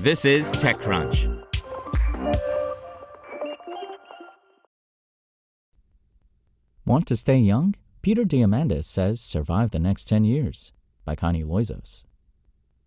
This is TechCrunch. Want to stay young? Peter Diamandis says survive the next 10 years, by Connie Loizos.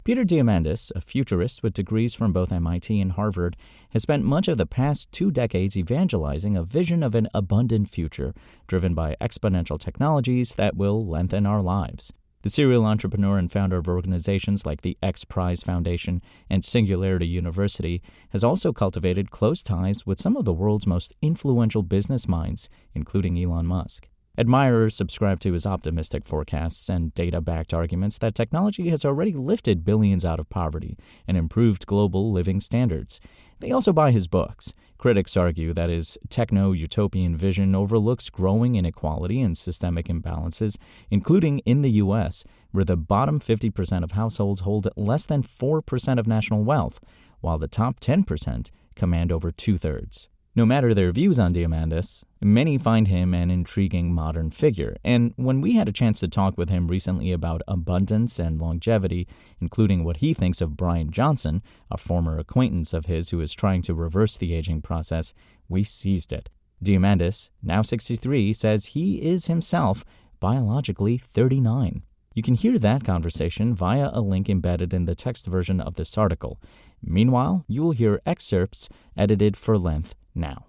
Peter Diamandis, a futurist with degrees from both MIT and Harvard, has spent much of the past 2 decades evangelizing a vision of an abundant future driven by exponential technologies that will lengthen our lives. The serial entrepreneur and founder of organizations like the X Prize Foundation and Singularity University has also cultivated close ties with some of the world's most influential business minds, including Elon Musk. Admirers subscribe to his optimistic forecasts and data-backed arguments that technology has already lifted billions out of poverty and improved global living standards. They also buy his books. Critics argue that his techno-utopian vision overlooks growing inequality and systemic imbalances, including in the U.S., where the bottom 50% of households hold less than 4% of national wealth, while the top 10% command over two-thirds. No matter their views on Diamandis, many find him an intriguing modern figure, and when we had a chance to talk with him recently about abundance and longevity, including what he thinks of Brian Johnson, a former acquaintance of his who is trying to reverse the aging process, we seized it. Diamandis, now 63, says he is himself biologically 39. You can hear that conversation via a link embedded in the text version of this article. Meanwhile, you will hear excerpts edited for length now.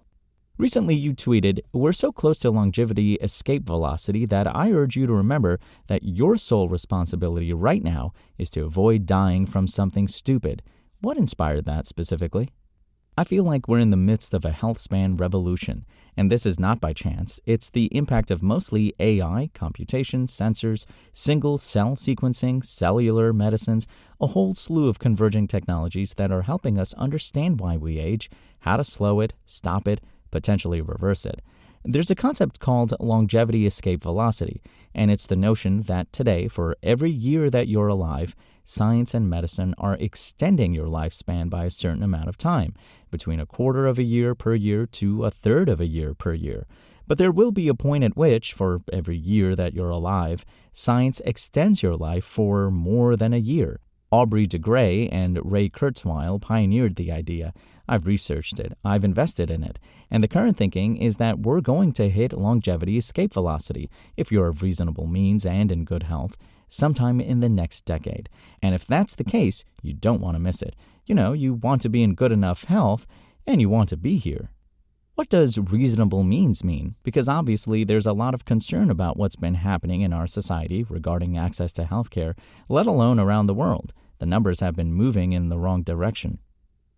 Recently, you tweeted, "We're so close to longevity escape velocity that I urge you to remember that your sole responsibility right now is to avoid dying from something stupid." What inspired that specifically? I feel like we're in the midst of a health span revolution, and this is not by chance. It's the impact of mostly AI, computation, sensors, single-cell sequencing, cellular medicines, a whole slew of converging technologies that are helping us understand why we age, how to slow it, stop it, potentially reverse it. There's a concept called longevity escape velocity, and it's the notion that today, for every year that you're alive, science and medicine are extending your lifespan by a certain amount of time, between a quarter of a year per year to a third of a year per year. But there will be a point at which, for every year that you're alive, science extends your life for more than a year. Aubrey de Grey and Ray Kurzweil pioneered the idea. I've researched it, I've invested in it, and the current thinking is that we're going to hit longevity escape velocity, if you're of reasonable means and in good health, sometime in the next decade. And if that's the case, you don't want to miss it. You want to be in good enough health, and you want to be here. What does reasonable means mean? Because obviously there's a lot of concern about what's been happening in our society regarding access to healthcare, let alone around the world. The numbers have been moving in the wrong direction.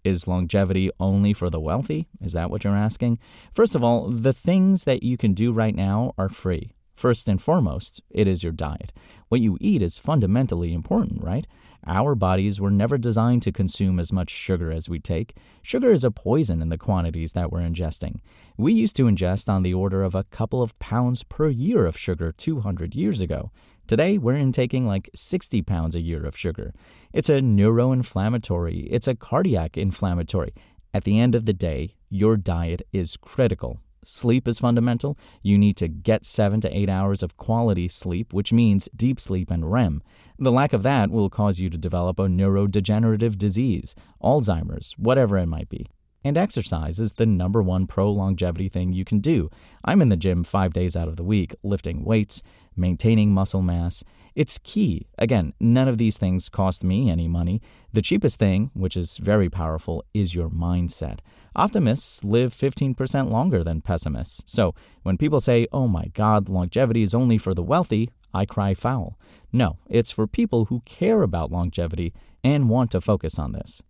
Is longevity only for the wealthy? Is that what you're asking? First of all, the things that you can do right now are free. First and foremost, it is your diet. What you eat is fundamentally important, right? Our bodies were never designed to consume as much sugar as we take. Sugar is a poison in the quantities that we're ingesting. We used to ingest on the order of a couple of pounds per year of sugar 200 years ago. Today, we're intaking like 60 pounds a year of sugar. It's a neuroinflammatory, it's a cardiac inflammatory. At the end of the day, your diet is critical. Sleep is fundamental. You need to get 7 to 8 hours of quality sleep, which means deep sleep and REM. The lack of that will cause you to develop a neurodegenerative disease, Alzheimer's, whatever it might be. And exercise is the number one pro-longevity thing you can do. I'm in the gym 5 days out of the week, lifting weights, maintaining muscle mass. It's key. Again, none of these things cost me any money. The cheapest thing, which is very powerful, is your mindset. Optimists live 15% longer than pessimists. So when people say, "Oh my God, longevity is only for the wealthy," I cry foul. No, it's for people who care about longevity and want to focus on this.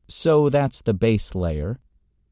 So that's the base layer.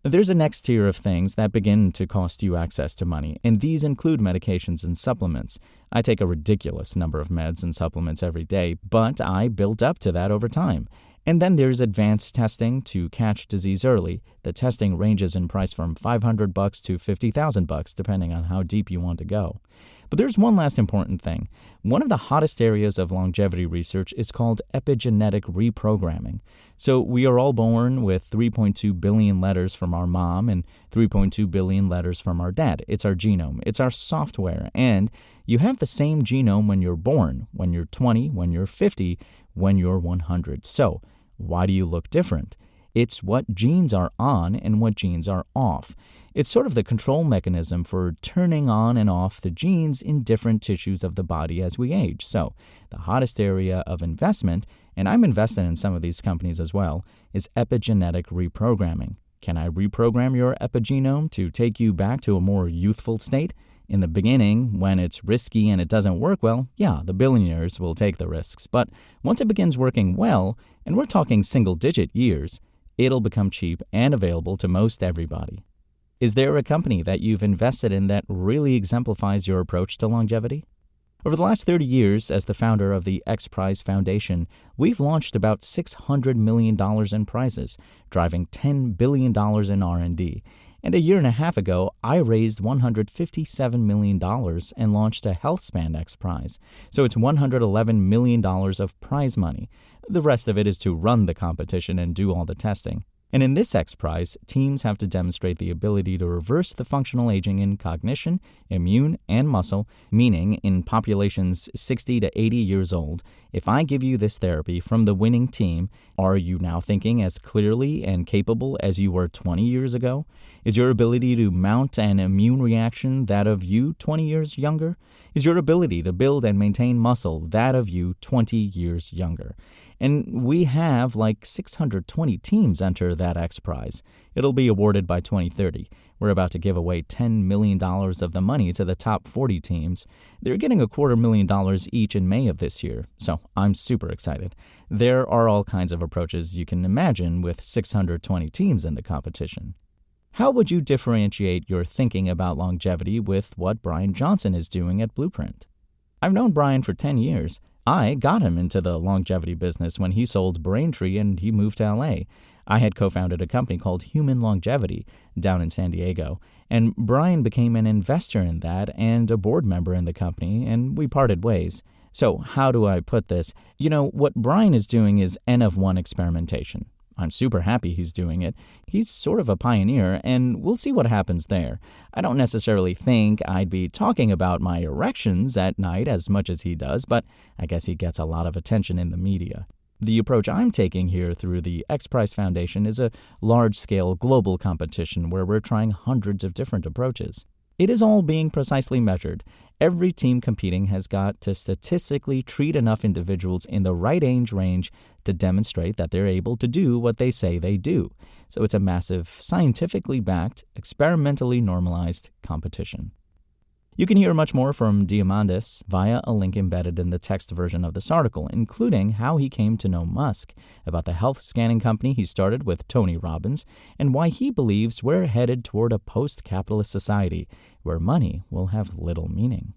There's a next tier of things that begin to cost you access to money, and these include medications and supplements. I take a ridiculous number of meds and supplements every day, but I built up to that over time. And then there's advanced testing to catch disease early. The testing ranges in price from $500 to $50,000, depending on how deep you want to go. But there's one last important thing. One of the hottest areas of longevity research is called epigenetic reprogramming. So we are all born with 3.2 billion letters from our mom and 3.2 billion letters from our dad. It's our genome. It's our software. And you have the same genome when you're born, when you're 20, when you're 50, when you're 100. So Why do you look different? It's what genes are on and what genes are off. It's sort of the control mechanism for turning on and off the genes in different tissues of the body as we age. So, the hottest area of investment, and I'm invested in some of these companies as well, is epigenetic reprogramming. Can I reprogram your epigenome to take you back to a more youthful state? In the beginning, when it's risky and it doesn't work well, yeah, the billionaires will take the risks. But once it begins working well, and we're talking single-digit years, it'll become cheap and available to most everybody. Is there a company that you've invested in that really exemplifies your approach to longevity? Over the last 30 years, as the founder of the X Prize Foundation, we've launched about $600 million in prizes, driving $10 billion in R&D. And a year and a half ago, I raised $157 million and launched a HealthSpan X Prize. So it's $111 million of prize money. The rest of it is to run the competition and do all the testing. And in this X Prize, teams have to demonstrate the ability to reverse the functional aging in cognition, immune, and muscle, meaning in populations 60 to 80 years old, if I give you this therapy from the winning team, are you now thinking as clearly and capable as you were 20 years ago? Is your ability to mount an immune reaction that of you 20 years younger? Is your ability to build and maintain muscle that of you 20 years younger? And we have like 620 teams enter that X Prize. It'll be awarded by 2030. We're about to give away $10 million of the money to the top 40 teams. They're getting $250,000 each in May of this year, so I'm super excited. There are all kinds of approaches you can imagine with 620 teams in the competition. How would you differentiate your thinking about longevity with what Brian Johnson is doing at Blueprint? I've known Brian for 10 years. I got him into the longevity business when he sold Braintree and he moved to LA. I had co-founded a company called Human Longevity down in San Diego, and Brian became an investor in that and a board member in the company, and we parted ways. So how do I put this? What Brian is doing is N of 1 experimentation. I'm super happy he's doing it. He's sort of a pioneer, and we'll see what happens there. I don't necessarily think I'd be talking about my erections at night as much as he does, but I guess he gets a lot of attention in the media. The approach I'm taking here through the X Prize Foundation is a large-scale global competition where we're trying hundreds of different approaches. It is all being precisely measured. Every team competing has got to statistically treat enough individuals in the right age range to demonstrate that they're able to do what they say they do. So it's a massive, scientifically backed, experimentally normalized competition. You can hear much more from Diamandis via a link embedded in the text version of this article, including how he came to know Musk, about the health scanning company he started with Tony Robbins, and why he believes we're headed toward a post-capitalist society where money will have little meaning.